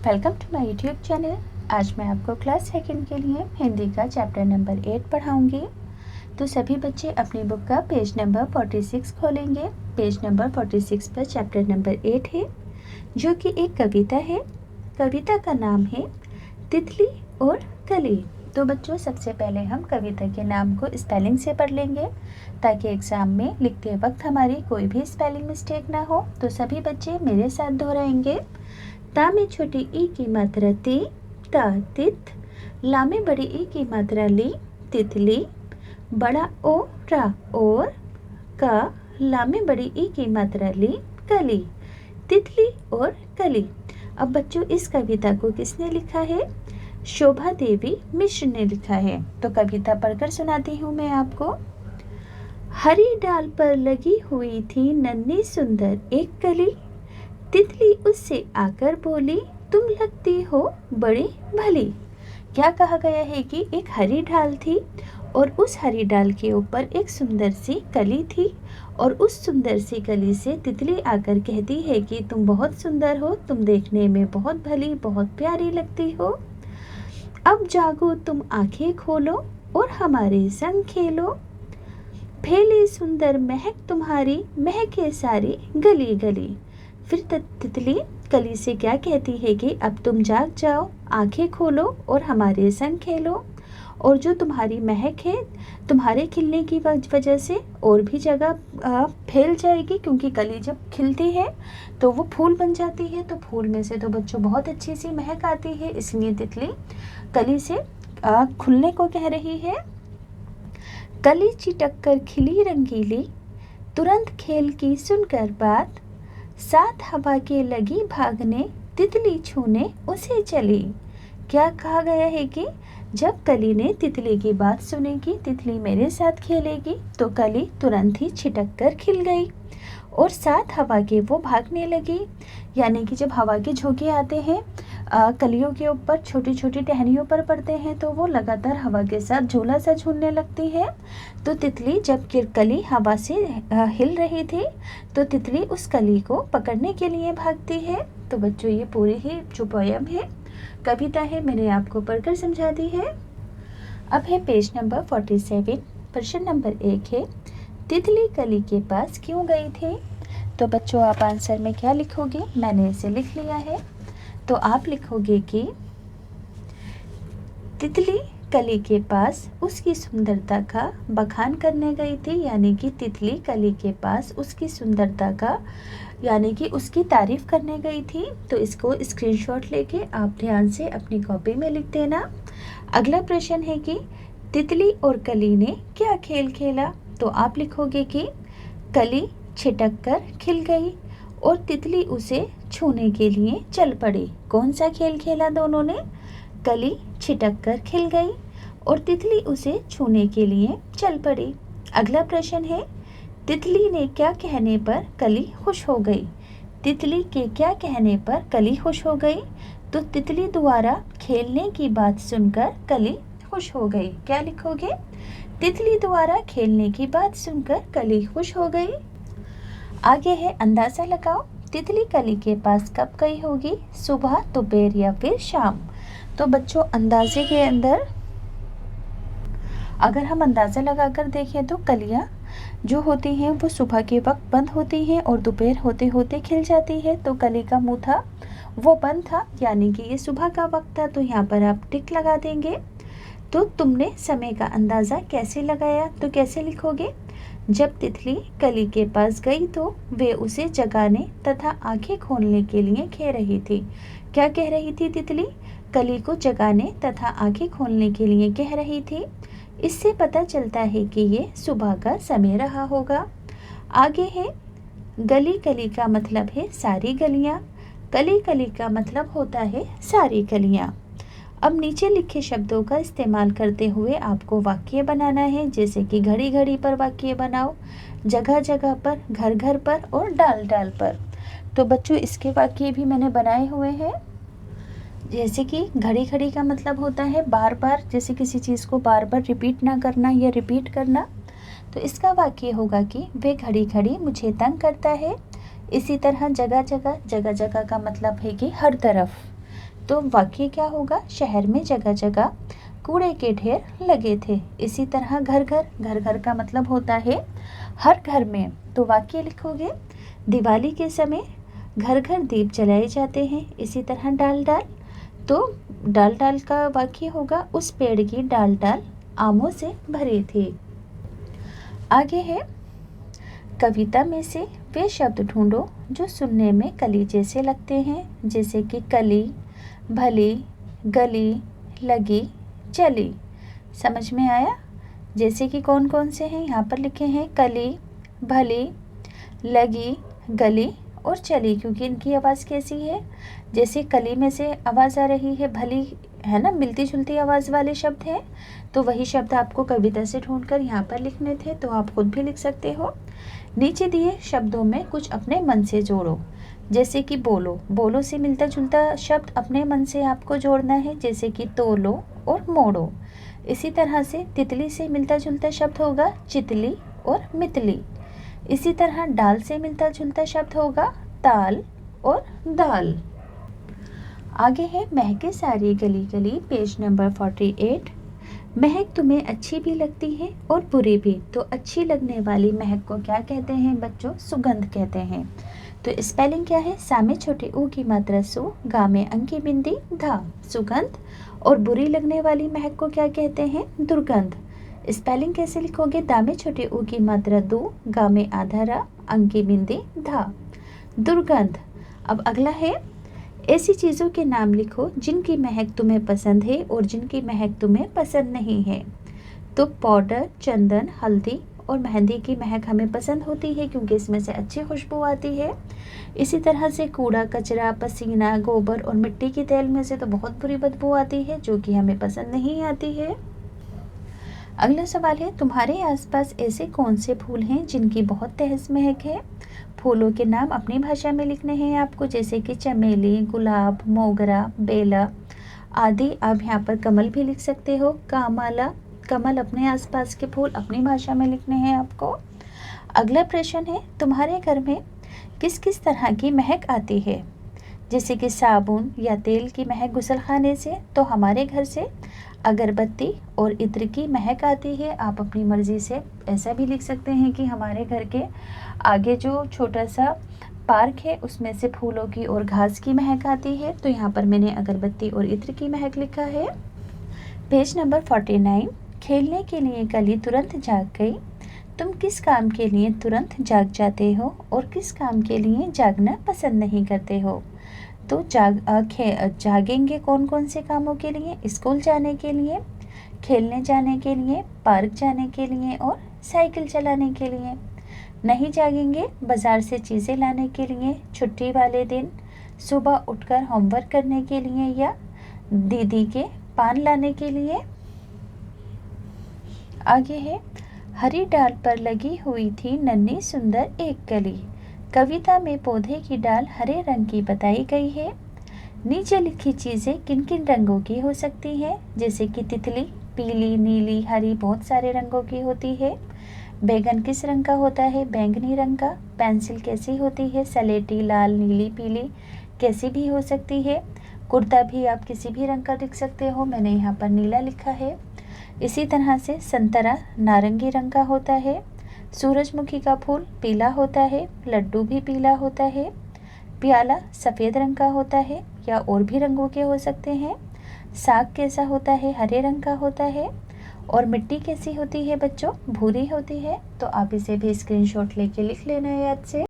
Welcome to my YouTube channel. आज मैं आपको क्लास सेकंड के लिए हिंदी का चैप्टर नंबर 8 पढ़ाऊंगी। तो सभी बच्चे अपनी बुक का पेज नंबर 46 खोलेंगे। पेज नंबर 46 पर चैप्टर नंबर 8 है, जो कि एक कविता है। कविता का नाम है तितली और कली। तो बच्चों, सबसे पहले हम कविता के नाम को स्पेलिंग से पढ़ लेंगे, ताकि एग्ज़ाम में लिखते वक्त हमारी कोई भी स्पेलिंग मिस्टेक ना हो। तो सभी बच्चे मेरे साथ दोहराएंगे। ता में छोटी ई की मात्रा ती, ता तित। ला में बड़ी ई की मात्रा ली, तितली। बड़ा ओ रा और। का ला में बड़ी ई की मात्रा ली, कली। तितली और कली। अब बच्चों, इस कविता को किसने लिखा है? शोभा देवी मिश्र ने लिखा है। तो कविता पढ़कर सुनाती हूँ मैं आपको। हरी डाल पर लगी हुई थी नन्ही सुंदर एक कली। तितली उससे आकर बोली, तुम लगती हो बड़ी भली। क्या कहा गया है कि एक हरी डाल थी और उस हरी डाल के ऊपर एक सुंदर सी कली थी, और उस सुंदर सी कली से तितली आकर कहती है कि तुम बहुत सुंदर हो, तुम देखने में बहुत भली, बहुत प्यारी लगती हो। अब जागो तुम आंखें खोलो और हमारे संग खेलो। फैले सुंदर महक तुम्हारी, महके सारी गली गली। फिर तितली कली से क्या कहती है कि अब तुम जाग जाओ, आंखें खोलो और हमारे संग खेलो। और जो तुम्हारी महक है, तुम्हारे खिलने की वजह से और भी जगह फैल जाएगी, क्योंकि कली जब खिलती है तो वो फूल बन जाती है। तो फूल में से तो बच्चों बहुत अच्छी सी महक आती है, इसलिए तितली कली से खुलने को कह रही है। कली चिटक कर खिली रंगीली, तुरंत खेल की सुनकर बात। साथ हवा के लगी भागने, तितली छूने उसे चली। क्या कहा गया है कि जब कली ने तितली की बात सुनी कि तितली मेरे साथ खेलेगी, तो कली तुरंत ही छिटक कर खिल गई और साथ हवा के वो भागने लगी। यानी कि जब हवा के झोंके आते हैं कलियों के ऊपर, छोटी छोटी टहनियों पर पड़ते हैं, तो वो लगातार हवा के साथ झूला सा झूलने लगती है। तो तितली जब कली हवा से हिल रही थी, तो तितली उस कली को पकड़ने के लिए भागती है। तो बच्चों, ये पूरी ही जो पोयम है, कविता है, मैंने आपको पढ़कर समझा दी है। अब है पेज नंबर 47। प्रश्न नंबर 1 है, तितली कली के पास क्यों गई थी? तो बच्चों, आप आंसर में क्या लिखोगे? मैंने इसे लिख लिया है। तो आप लिखोगे कि तितली कली के पास उसकी सुंदरता का बखान करने गई थी। यानी कि तितली कली के पास उसकी सुंदरता का, यानी कि उसकी तारीफ करने गई थी। तो इसको स्क्रीनशॉट लेके आप ध्यान से अपनी कॉपी में लिख देना। अगला प्रश्न है कि तितली और कली ने क्या खेल खेला? तो आप लिखोगे कि कली छिटक कर खिल गई और तितली उसे छूने के लिए चल पड़ी। कौन सा खेल खेला दोनों ने? कली छिटक कर खिल गई और तितली उसे छूने के लिए चल पड़ी। अगला प्रश्न है, तितली ने क्या कहने पर कली खुश हो गई? तितली के क्या कहने पर कली खुश हो गई? तो तितली द्वारा खेलने की बात सुनकर कली खुश हो गई। क्या लिखोगे? तितली द्वारा खेलने की बात सुनकर कली खुश हो गई। आगे है, अंदाज़ा लगाओ, तितली कली के पास कब गई होगी? सुबह, दोपहर या फिर शाम? तो बच्चों, अंदाजे के अंदर अगर हम अंदाज़ा लगाकर देखें तो कलियाँ जो होती हैं वो सुबह के वक्त बंद होती हैं और दोपहर होते होते खिल जाती है। तो कली का मुंह था वो बंद था, यानी कि ये सुबह का वक्त था। तो यहाँ पर आप टिक लगा देंगे। तो तुमने समय का अंदाज़ा कैसे लगाया? तो कैसे लिखोगे? जब तितली कली के पास गई तो वे उसे जगाने तथा आंखें खोलने के लिए कह रही थी। क्या कह रही थी तितली? कली को जगाने तथा आंखें खोलने के लिए कह रही थी। इससे पता चलता है कि ये सुबह का समय रहा होगा। आगे है, गली कली का मतलब है सारी गलियाँ। कली कली का मतलब होता है सारी गलियाँ। अब नीचे लिखे शब्दों का इस्तेमाल करते हुए आपको वाक्य बनाना है, जैसे कि घड़ी घड़ी पर वाक्य बनाओ, जगह जगह पर, घर घर पर और डाल डाल पर। तो बच्चों, इसके वाक्य भी मैंने बनाए हुए हैं। जैसे कि घड़ी घड़ी का मतलब होता है बार बार, जैसे किसी चीज़ को बार बार रिपीट ना करना या रिपीट करना। तो इसका वाक्य होगा कि वे घड़ी घड़ी मुझे तंग करता है। इसी तरह जगह जगह, जगह जगह का मतलब है कि हर तरफ। तो वाक्य क्या होगा, शहर में जगह जगह कूड़े के ढेर लगे थे। इसी तरह घर घर, घर घर का मतलब होता है हर घर में। तो वाक्य लिखोगे, दिवाली के समय घर घर दीप जलाए जाते हैं। इसी तरह डाल डाल, तो डाल डाल का वाक्य होगा, उस पेड़ की डाल डाल आमों से भरे थे। आगे है, कविता में से वे शब्द ढूंढो जो सुनने में कली जैसे लगते हैं, जैसे कि कली, भली, गली, लगी, चली। समझ में आया? जैसे कि कौन कौन से हैं, यहाँ पर लिखे हैं कली, भली, लगी, गली और चली, क्योंकि इनकी आवाज़ कैसी है, जैसे कली में से आवाज़ आ रही है, भली है ना, मिलती जुलती आवाज़ वाले शब्द हैं, तो वही शब्द आपको कविता से ढूंढकर यहाँ पर लिखने थे, तो आप खुद भी लिख सकते हो। नीचे दिए शब्दों में कुछ अपने मन से जोड़ो, जैसे कि बोलो, बोलो से मिलता जुलता शब्द अपने मन से आपको जोड़ना है, जैसे कि तोलो और मोड़ो। इसी तरह से तितली से मिलता जुलता शब्द होगा चितली और मितली। इसी तरह डाल से मिलता जुलता शब्द होगा ताल और दाल। आगे है, महके सारी गली गली, पेज नंबर 48। महक तुम्हें अच्छी भी लगती है और बुरी भी, तो अच्छी लगने वाली महक को क्या कहते हैं बच्चों, सुगंध कहते हैं। तो स्पेलिंग क्या है, सा में छोटे ऊ की मात्रा सु, गा में अंक की बिंदी धा, सुगंध। और बुरी लगने वाली महक को क्या कहते हैं, दुर्गंध। स्पेलिंग कैसे लिखोगे, दा में छोटे ऊ की मात्रा दू, गा में आधा रा, अंक की बिंदी धा, दुर्गंध। अब अगला है, ऐसी चीज़ों के नाम लिखो जिनकी महक तुम्हें पसंद है और जिनकी महक तुम्हें पसंद नहीं है। तो पाउडर, चंदन, हल्दी और मेहंदी की महक हमें पसंद होती है क्योंकि इसमें से अच्छी खुशबू आती है। इसी तरह से कूड़ा कचरा, पसीना, गोबर और मिट्टी की तेल में से तो बहुत बुरी बदबू आती है जो कि हमें पसंद नहीं आती है। अगला सवाल है, तुम्हारे आसपास ऐसे कौन से फूल हैं जिनकी बहुत तेज महक है। फूलों के नाम अपनी भाषा में लिखने हैं आपको, जैसे कि चमेली, गुलाब, मोगरा, बेला आदि। आप यहाँ पर कमल भी लिख सकते हो, कामाला, कमल अपने आसपास के फूल अपनी भाषा में लिखने हैं आपको। अगला प्रश्न है, तुम्हारे घर में किस किस तरह की महक आती है, जैसे कि साबुन या तेल की महक गुसलखाने से, तो हमारे घर से अगरबत्ती और इत्र की महक आती है। आप अपनी मर्ज़ी से ऐसा भी लिख सकते हैं कि हमारे घर के आगे जो छोटा सा पार्क है उसमें से फूलों की और घास की महक आती है, तो यहाँ पर मैंने अगरबत्ती और इत्र की महक लिखा है। पेज नंबर 49, खेलने के लिए कली तुरंत जाग गई, तुम किस काम के लिए तुरंत जाग जाते हो और किस काम के लिए जागना पसंद नहीं करते हो। तो जागेंगे कौन कौन से कामों के लिए, स्कूल जाने के लिए, खेलने जाने के लिए, पार्क जाने के लिए और साइकिल चलाने के लिए। नहीं जागेंगे बाज़ार से चीज़ें लाने के लिए, छुट्टी वाले दिन, सुबह उठकर होमवर्क करने के लिए या दीदी के पान लाने के लिए। आगे है, हरी डाल पर लगी हुई थी नन्ही सुंदर एक कली, कविता में पौधे की डाल हरे रंग की बताई गई है। नीचे लिखी चीज़ें किन किन रंगों की हो सकती हैं, जैसे कि तितली पीली, नीली, हरी, बहुत सारे रंगों की होती है। बैगन किस रंग का होता है, बैंगनी रंग का। पेंसिल कैसी होती है, सलेटी, लाल, नीली, पीली, कैसी भी हो सकती है। कुर्ता भी आप किसी भी रंग का लिख सकते हो, मैंने यहाँ पर नीला लिखा है। इसी तरह से संतरा नारंगी रंग का होता है। सूरजमुखी का फूल पीला होता है, लड्डू भी पीला होता है। प्याला सफ़ेद रंग का होता है या और भी रंगों के हो सकते हैं। साग कैसा होता है, हरे रंग का होता है। और मिट्टी कैसी होती है बच्चों, भूरी होती है। तो आप इसे भी स्क्रीनशॉट लेके लिख लेना याद से।